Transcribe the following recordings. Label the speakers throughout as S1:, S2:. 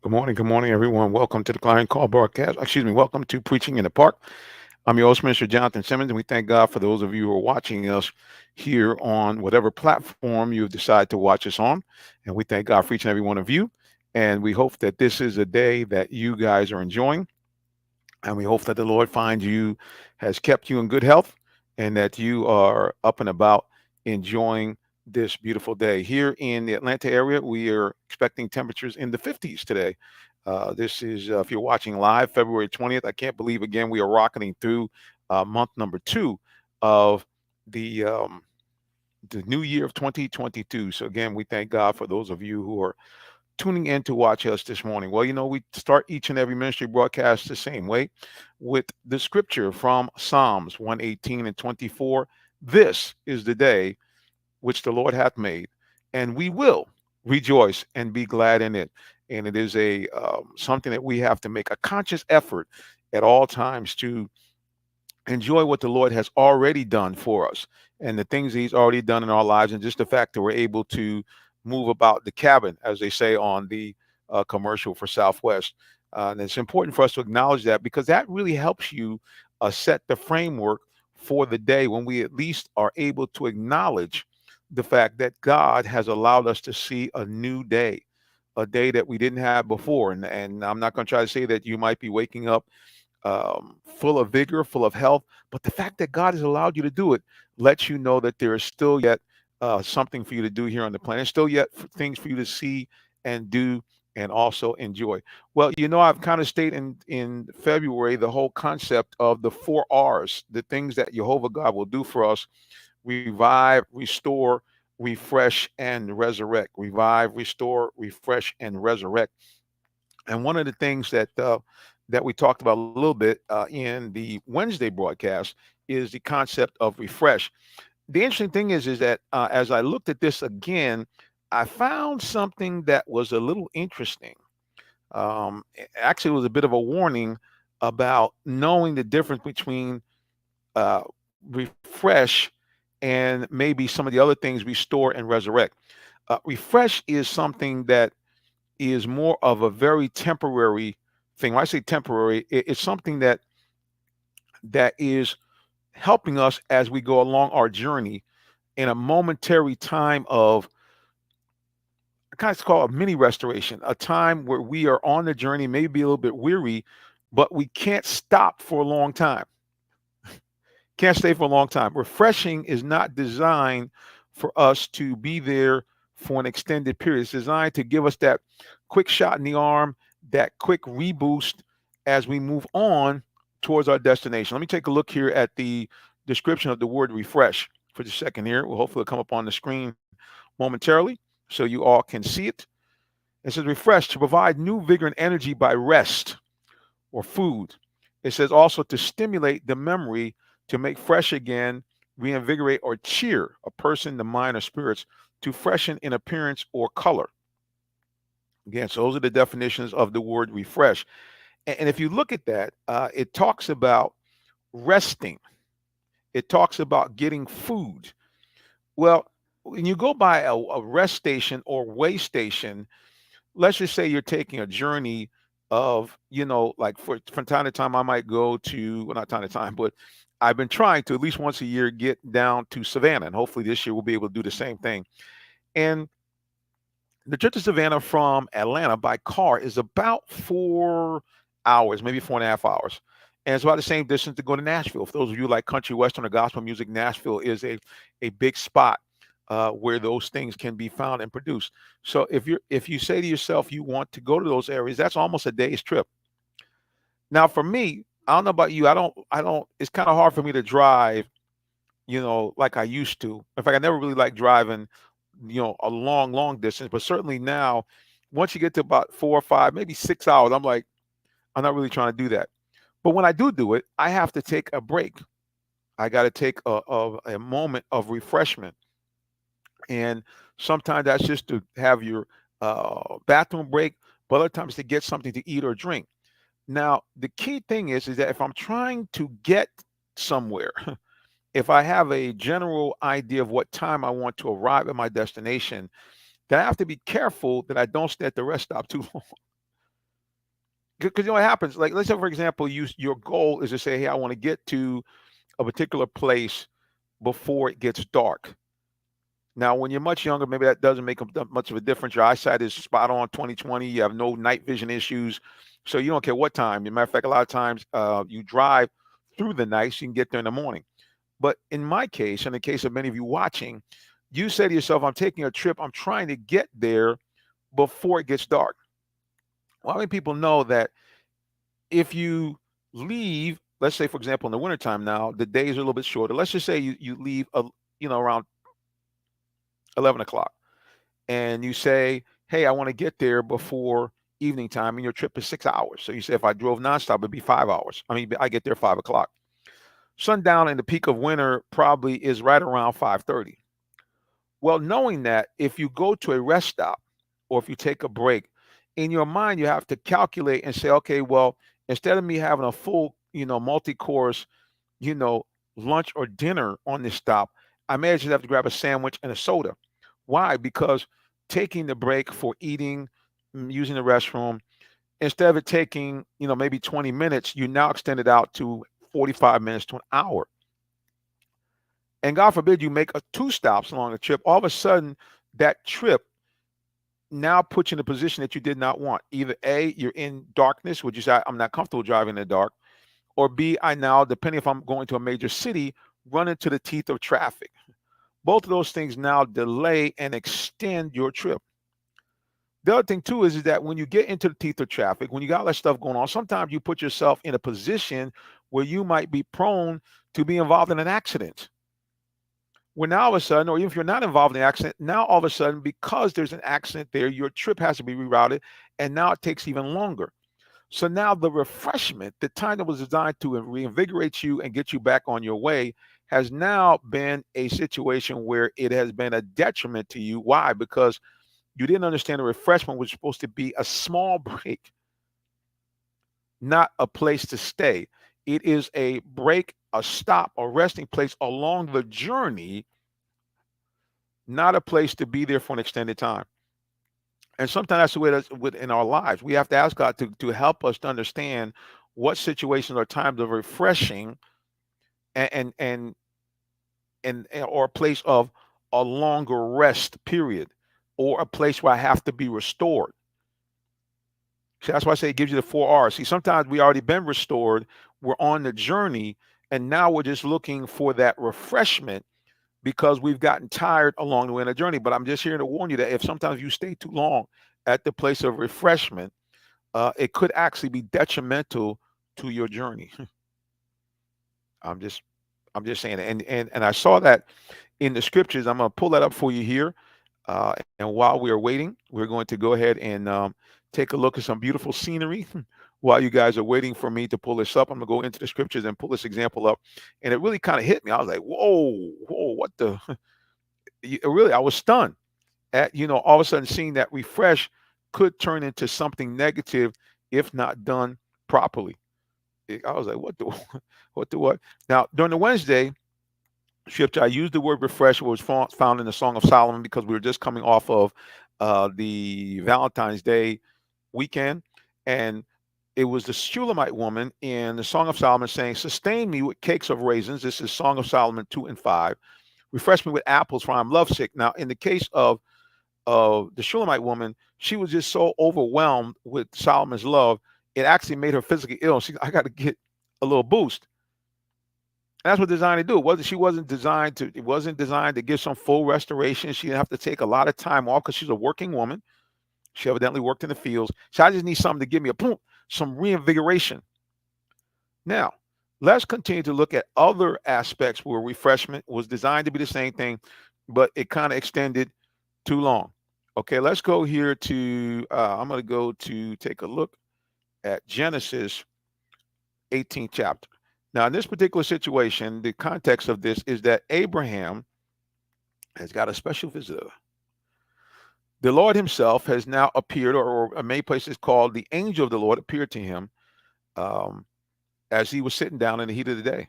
S1: Good morning, everyone. Welcome to the Client Call broadcast. Excuse me, welcome to Preaching in the Park. I'm your host, Mr. Jonathan Simmons, and we thank God for those of you who are watching us here on whatever platform you've decided to watch us on. And we thank God for each and every one of you. And we hope that this is a day that you guys are enjoying. And we hope that the Lord finds you, has kept you in good health, and that you are up and about enjoying this beautiful day. Here in the Atlanta area, we are expecting temperatures in the 50s today. This is, if you're watching live, February 20th. I can't believe, again, we are rocketing through month number two of the, um, the new year of 2022. So, again, we thank God for those of you who are tuning in to watch us this morning. Well, we start each and every ministry broadcast the same way with the scripture from Psalms 118 and 24. This is the day which the Lord hath made, and we will rejoice and be glad in it. And it is a something that we have to make a conscious effort at all times to enjoy what the Lord has already done for us and the things He's already done in our lives, and just the fact that we're able to move about the cabin, as they say on the commercial for Southwest. And it's important for us to acknowledge that, because that really helps you set the framework for the day, when we at least are able to acknowledge the fact that God has allowed us to see a new day, a day that we didn't have before. And I'm not going to try to say that you might be waking up full of vigor, full of health. But the fact that God has allowed you to do it lets you know that there is still yet something for you to do here on the planet, still yet things for you to see and do and also enjoy. Well, I've kind of stated in February the whole concept of the 4 R's, the things that Jehovah God will do for us: revive, restore, refresh, and resurrect. Revive, restore, refresh, and resurrect. And one of the things that we talked about a little bit in the Wednesday broadcast is the concept of refresh. The interesting thing is that as I looked at this again, I found something that was a little interesting. Actually, it was a bit of a warning about knowing the difference between uh, refresh and maybe some of the other things, restore and resurrect. Refresh is something that is more of a very temporary thing. When I say temporary, it's something that is helping us as we go along our journey in a momentary time of, I kind of call it a mini restoration, a time where we are on the journey, maybe a little bit weary, but we can't stop for a long time. Can't stay for a long time. Refreshing is not designed for us to be there for an extended period. It's designed to give us that quick shot in the arm, that quick reboost as we move on towards our destination. Let me take a look here at the description of the word refresh for just a second here. Will hopefully come up on the screen momentarily so you all can see it. It says refresh, to provide new vigor and energy by rest or food. It says also to stimulate the memory, to make fresh again, reinvigorate or cheer a person, the mind, or spirits, to freshen in appearance or color. Again, so those are the definitions of the word refresh. And if you look at that, it talks about resting. It talks about getting food. Well, when you go by a rest station or way station, let's just say you're taking a journey of, like from time to time, I might go to, well, not time to time, but I've been trying to at least once a year get down to Savannah. And hopefully this year we'll be able to do the same thing. And the trip to Savannah from Atlanta by car is about 4 hours, maybe 4.5 hours. And it's about the same distance to go to Nashville. For those of you like country, western, or gospel music, Nashville is a big spot where those things can be found and produced. So if you say to yourself you want to go to those areas, that's almost a day's trip. Now, for me, I don't know about you. I don't. It's kind of hard for me to drive, like I used to. In fact, I never really liked driving, a long, long distance. But certainly now, once you get to about 4 or 5, maybe 6 hours, I'm like, I'm not really trying to do that. But when I do it, I have to take a break. I got to take a moment of refreshment. And sometimes that's just to have your bathroom break, but other times to get something to eat or drink. Now, the key thing is that if I'm trying to get somewhere, if I have a general idea of what time I want to arrive at my destination, then I have to be careful that I don't stay at the rest stop too long. Because you know what happens. Like, let's say, for example, your goal is to say, "Hey, I want to get to a particular place before it gets dark." Now, when you're much younger, maybe that doesn't make much of a difference. Your eyesight is spot on, 20/20. You have no night vision issues, so you don't care what time. As a matter of fact, a lot of times you drive through the night, so you can get there in the morning. But in my case, in the case of many of you watching, you say to yourself, "I'm taking a trip. I'm trying to get there before it gets dark." Well, how many people know that if you leave, let's say, for example, in the wintertime now, the days are a little bit shorter. Let's just say you leave, around 11 o'clock, and you say, "Hey, I want to get there before evening time," and your trip is 6 hours. So you say, if I drove nonstop, it'd be 5 hours. I mean, I get there 5 o'clock. Sundown in the peak of winter probably is right around 5:30. Well, knowing that if you go to a rest stop or if you take a break, in your mind you have to calculate and say, okay, well, instead of me having a full, multi-course, you know, lunch or dinner on this stop, I may just have to grab a sandwich and a soda. Why? Because taking the break for eating, using the restroom, instead of it taking, maybe 20 minutes, you now extend it out to 45 minutes to an hour. And God forbid you make two stops along the trip, all of a sudden that trip now puts you in a position that you did not want. Either A, you're in darkness, which is I'm not comfortable driving in the dark, or B, I now, depending if I'm going to a major city, run into the teeth of traffic. Both of those things now delay and extend your trip. The other thing too is that when you get into the teeth of traffic, when you got all that stuff going on, sometimes you put yourself in a position where you might be prone to be involved in an accident. Well, now all of a sudden, or even if you're not involved in the accident, now all of a sudden, because there's an accident there, your trip has to be rerouted, and now it takes even longer. So now the refreshment, the time that was designed to reinvigorate you and get you back on your way, has now been a situation where it has been a detriment to you. Why? Because you didn't understand the refreshment was supposed to be a small break, not a place to stay. It is a break, a stop, a resting place along the journey, not a place to be there for an extended time. And sometimes that's the way that's in our lives. We have to ask God to help us to understand what situations are times of refreshing and or a place of a longer rest period, or a place where I have to be restored. See, that's why I say it gives you the 4 R's. See, sometimes we already been restored, we're on the journey, and now we're just looking for that refreshment because we've gotten tired along the way in the journey. But I'm just here to warn you that if sometimes you stay too long at the place of refreshment, it could actually be detrimental to your journey. I'm just I'm just saying, and I saw that in the scriptures. I'm going to pull that up for you here. And while we are waiting, we're going to go ahead and take a look at some beautiful scenery. While you guys are waiting for me to pull this up, I'm going to go into the scriptures and pull this example up. And it really kind of hit me. I was like, whoa, whoa, what the? Really, I was stunned at, all of a sudden seeing that refresh could turn into something negative if not done properly. I was like, what the, what the what? Now, during the Wednesday scripture, I used the word refresh, which was found in the Song of Solomon, because we were just coming off of the Valentine's Day weekend. And it was the Shulamite woman in the Song of Solomon saying, sustain me with cakes of raisins. This is Song of Solomon 2 and 5. Refresh me with apples, for I'm lovesick. Now, in the case of the Shulamite woman, she was just so overwhelmed with Solomon's love, it actually made her physically ill. I got to get a little boost. And that's what designed to do. It wasn't designed to give some full restoration. She didn't have to take a lot of time off because she's a working woman. She evidently worked in the fields. So I just need something to give me some reinvigoration. Now, let's continue to look at other aspects where refreshment was designed to be the same thing, but it kind of extended too long. Okay, let's go here to, I'm going to go to take a look at Genesis 18th chapter. Now, in this particular situation, the context of this is that Abraham has got a special visitor. The Lord himself has now appeared, or in many places called the angel of the Lord appeared to him as he was sitting down in the heat of the day.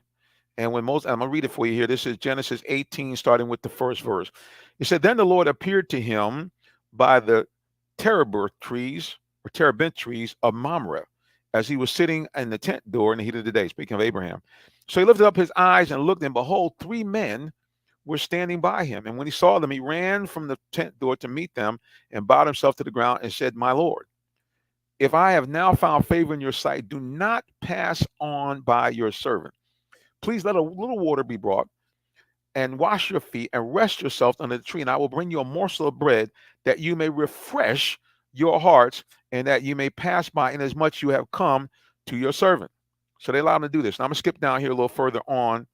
S1: And I'm going to read it for you here. This is Genesis 18, starting with the first verse. It said, then the Lord appeared to him by the terebinth trees of Mamre as he was sitting in the tent door in the heat of the day, speaking of Abraham. So he lifted up his eyes and looked, and behold, three men were standing by him. And when he saw them, he ran from the tent door to meet them and bowed himself to the ground and said, My Lord, if I have now found favor in your sight, do not pass on by your servant. Please let a little water be brought and wash your feet and rest yourselves under the tree. And I will bring you a morsel of bread that you may refresh your hearts and that you may pass by inasmuch you have come to your servant. So they allowed him to do this. Now I'm going to skip down here a little further on.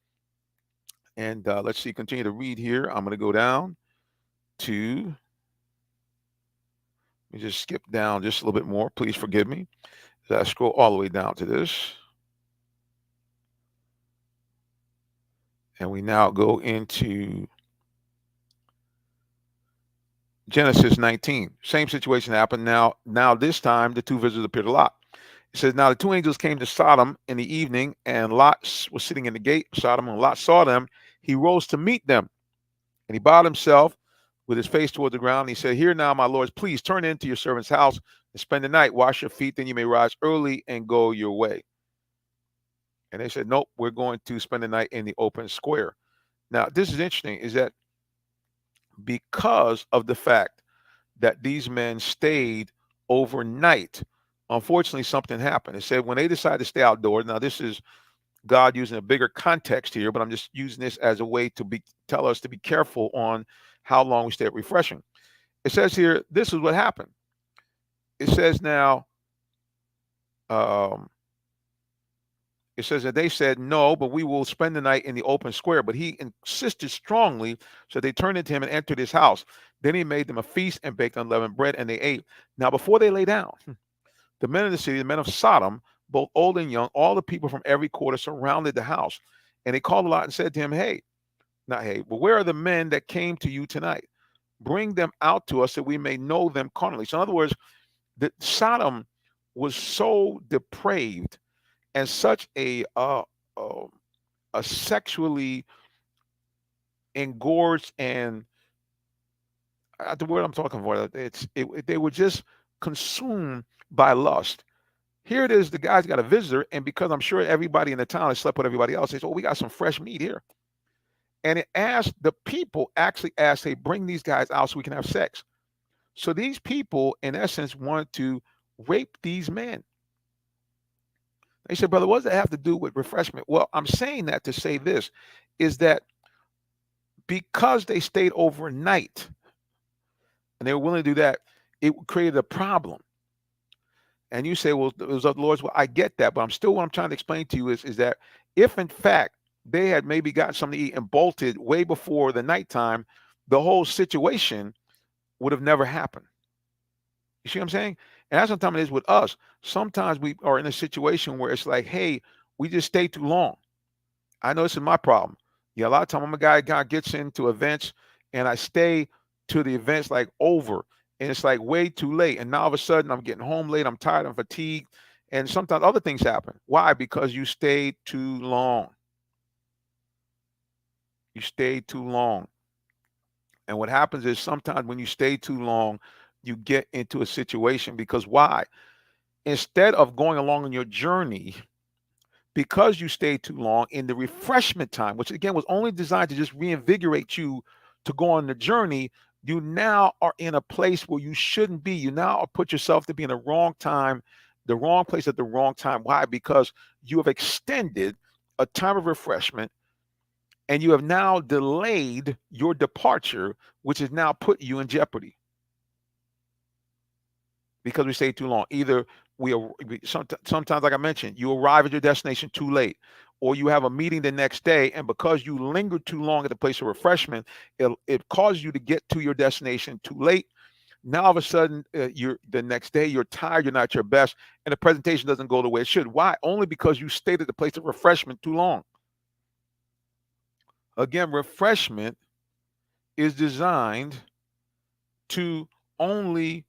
S1: And let's see, continue to read here. I'm going to go down to, let me just skip down just a little bit more. Please forgive me. As I scroll all the way down to this. And we now go into Genesis 19. Same situation happened. Now this time the two visitors appeared to Lot. It says, now the two angels came to Sodom in the evening, and Lot was sitting in the gate of Sodom. When Lot saw them, he rose to meet them, and he bowed himself with his face toward the ground. He said, Here now, my lords, please turn into your servant's house and spend the night. Wash your feet, then you may rise early and go your way. And they said, Nope, we're going to spend the night in the open square. Now, this is interesting, is that because of the fact that these men stayed overnight, unfortunately, something happened. It said when they decided to stay outdoors, now this is God using a bigger context here, but I'm just using this as a way to tell us to be careful on how long we stay at refreshing. It says here, this is what happened. It says now, it says that they said, no, but we will spend the night in the open square. But he insisted strongly, so they turned into him and entered his house. Then he made them a feast and baked unleavened bread, and they ate. Now, before they lay down, the men of the city, the men of Sodom, both old and young, all the people from every quarter surrounded the house. And they called Lot and said to him, Hey, not hey, but where are the men that came to you tonight? Bring them out to us that we may know them carnally. So in other words, that Sodom was so depraved and such a sexually engorged and the word I'm talking about, they were just consumed by lust. Here it is, the guy's got a visitor, and because I'm sure everybody in the town has slept with everybody else, they said, oh, we got some fresh meat here. And it asked, the people actually asked, hey, bring these guys out so we can have sex. So these people, in essence, wanted to rape these men. They said, brother, what does that have to do with refreshment? Well, I'm saying that to say this, is that because they stayed overnight and they were willing to do that, it created a problem. And you say, well, it was of the Lord's. Well, I get that, but what I'm trying to explain to you is that if in fact they had maybe got something to eat and bolted way before the nighttime, the whole situation would have never happened. You see what I'm saying? And that's sometimes it is with us. Sometimes we are in a situation where it's like, hey, we just stay too long. I know this is my problem. Yeah, a lot of time I'm a guy gets into events and I stay to the events like over. And it's like way too late. And now all of a sudden I'm getting home late. I'm tired. I'm fatigued. And sometimes other things happen. Why? Because you stayed too long. You stayed too long. And what happens is sometimes when you stay too long, you get into a situation because why? Instead of going along on your journey, because you stayed too long in the refreshment time, which again was only designed to just reinvigorate you to go on the journey, you now are in a place where you shouldn't be. You now put yourself to be in the wrong time, the wrong place at the wrong time. Why? Because you have extended a time of refreshment and you have now delayed your departure, which has now put you in jeopardy. Because we stay too long. Either sometimes, like I mentioned, you arrive at your destination too late, or you have a meeting the next day, and because you lingered too long at the place of refreshment, it causes you to get to your destination too late. Now all of a sudden, the next day you're tired, you're not at your best, and the presentation doesn't go the way it should. Why? Only because you stayed at the place of refreshment too long. Again, refreshment is designed to only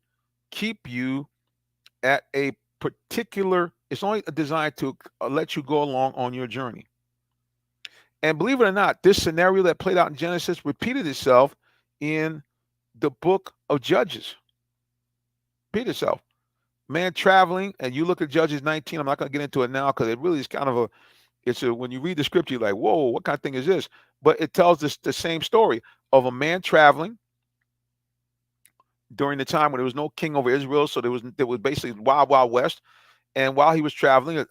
S1: keep you at a particular, it's only designed to let you go along on your journey. And believe it or not, this scenario that played out in Genesis repeated itself in the book of Judges. Repeated itself. Man traveling, and you look at Judges 19. I'm not going to get into it now because it really is kind of a, it's a, when you read the scripture, you're like, whoa, what kind of thing is this? But it tells us the same story of a man traveling during the time when there was no king over Israel. So there was basically wild, wild west. And while he was traveling,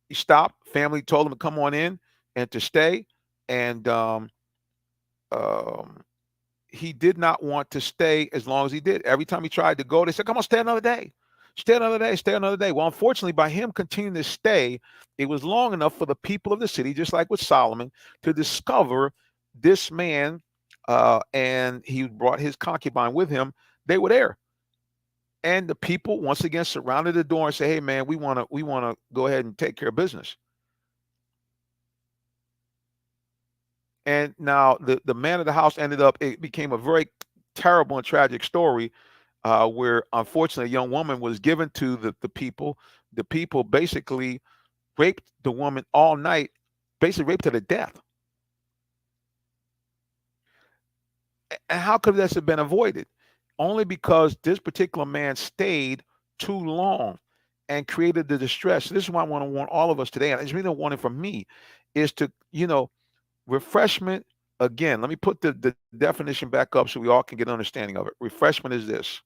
S1: he stopped. Family told him to come on in and to stay. And um, he did not want to stay as long as he did. Every time he tried to go, they said, "Come on, stay another day, stay another day, stay another day." Well, unfortunately, by him continuing to stay, it was long enough for the people of the city, just like with Solomon, to discover this man, and he brought his concubine with him. They were there, and the people once again surrounded the door and say, "Hey, man, we want to go ahead and take care of business." And now the man of the house ended up. It became a very terrible and tragic story, where unfortunately a young woman was given to the people. The people basically raped the woman all night, basically raped her to death. And how could this have been avoided? Only because this particular man stayed too long and created the distress. This is why I want to warn all of us today, and it's really a warning from me, is to, refreshment. Again, let me put the definition back up so we all can get an understanding of it. Refreshment is this.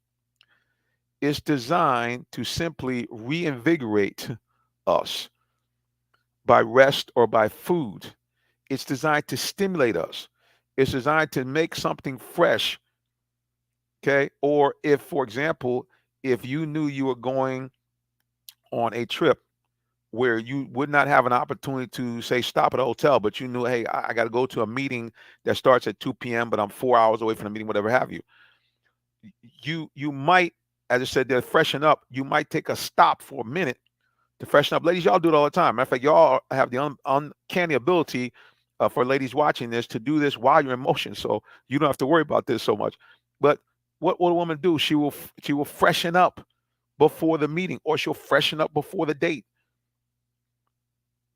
S1: It's designed to simply reinvigorate us by rest or by food. It's designed to stimulate us. It's designed to make something fresh. Okay. Or if, for example, if you knew you were going on a trip where you would not have an opportunity to say stop at a hotel, but you knew, hey, I got to go to a meeting that starts at 2 p.m., but I'm 4 hours away from the meeting, whatever have you. You might, as I said, they're freshen up. You might take a stop for a minute to freshen up. Ladies, y'all do it all the time. Matter of fact, y'all have the uncanny ability, for ladies watching this, to do this while you're in motion, so you don't have to worry about this so much. But what will a woman do? She will freshen up before the meeting, or she'll freshen up before the date.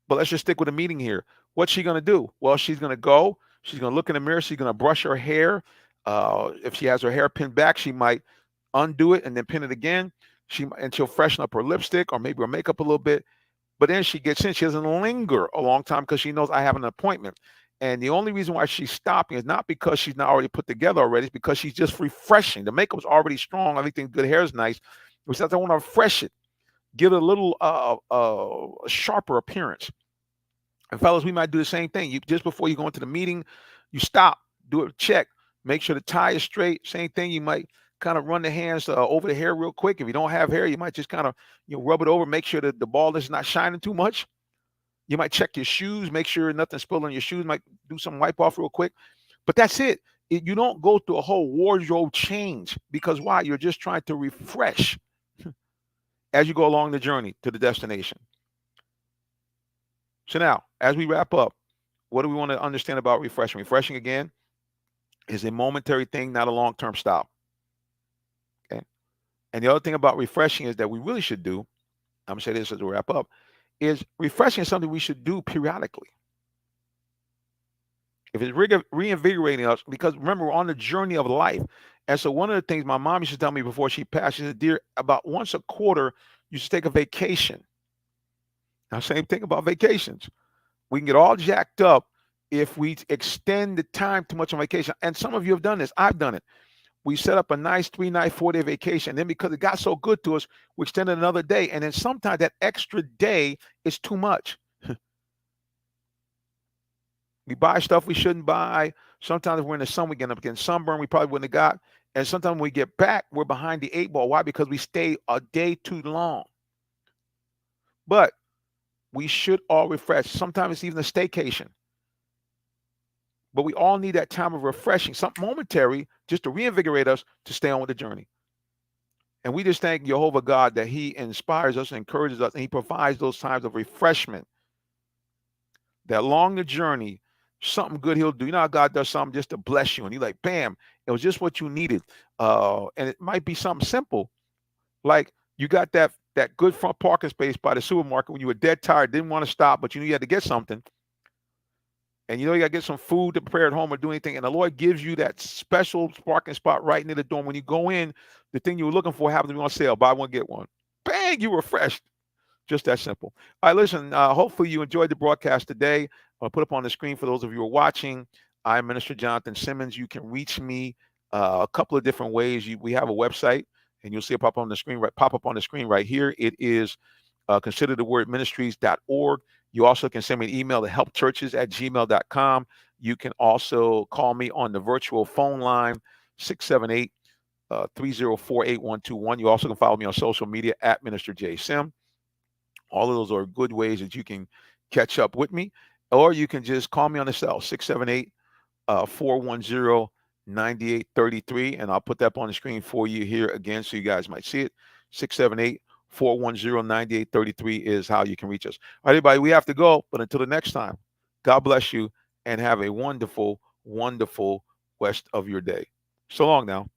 S1: But let's just stick with the meeting here. What's she gonna do? Well, she's gonna go. She's gonna look in the mirror. She's gonna brush her hair. If she has her hair pinned back, she might undo it and then pin it again. She'll freshen up her lipstick or maybe her makeup a little bit. But then she gets in. She doesn't linger a long time because she knows I have an appointment. And the only reason why she's stopping is not because she's not already put together already. It's because she's just refreshing. The makeup's already strong. Everything, good hair is nice. She says, I want to refresh it, give it a little sharper appearance. And fellas, we might do the same thing. You just before you go into the meeting, you stop, do a check, make sure the tie is straight. Same thing. You might kind of run the hands over the hair real quick. If you don't have hair, you might just kind of rub it over, make sure that the ball is not shining too much. You might check your shoes, make sure nothing's spilled on your shoes. Might do some wipe off real quick. But that's it. You don't go through a whole wardrobe change because why? You're just trying to refresh as you go along the journey to the destination. So now, as we wrap up, what do we want to understand about refreshing? Refreshing, again, is a momentary thing, not a long-term stop. Okay. And the other thing about refreshing is that we really should do, I'm going to say this as we wrap up, is refreshing is something we should do periodically. If it's reinvigorating us, because remember, we're on the journey of life. And so one of the things my mom used to tell me before she passed, she said, dear, about once a quarter, you should take a vacation. Now, same thing about vacations. We can get all jacked up if we extend the time too much on vacation. And some of you have done this. I've done it. We set up a nice 3-night, 4-day vacation. Then because it got so good to us, we extended another day. And then sometimes that extra day is too much. We buy stuff we shouldn't buy. Sometimes if we're in the sun, we get up getting sunburn we probably wouldn't have got. And sometimes when we get back, we're behind the 8 ball. Why? Because we stay a day too long. But we should all refresh. Sometimes it's even a staycation. But we all need that time of refreshing, something momentary, just to reinvigorate us to stay on with the journey. And we just thank Yehovah God that he inspires us, encourages us, and he provides those times of refreshment. That along the journey, something good he'll do. You know how God does something just to bless you, and you're like, bam, it was just what you needed. And it might be something simple, like you got that good front parking space by the supermarket when you were dead tired, didn't want to stop, but you knew you had to get something. and you know you got to get some food to prepare at home or do anything, and the Lord gives you that special parking spot right near the door. When you go in, the thing you were looking for happens to be on sale. Buy one, get one. Bang, you were refreshed. Just that simple. All right, listen, hopefully you enjoyed the broadcast today. I'll put up on the screen for those of you who are watching. I'm Minister Jonathan Simmons. You can reach me a couple of different ways. We have a website, and you'll see it pop on the screen, pop up on the screen right here. It is consider the word ministries.org. You also can send me an email to helpchurches@gmail.com. You can also call me on the virtual phone line, 678 304 8121. You also can follow me on social media at Minister J. Sim. All of those are good ways that you can catch up with me. Or you can just call me on the cell, 678 410 9833. And I'll put that up on the screen for you here again so you guys might see it. 678 410 9833 is how you can reach us. All right, everybody, we have to go. But until the next time, God bless you and have a wonderful, wonderful rest of your day. So long now.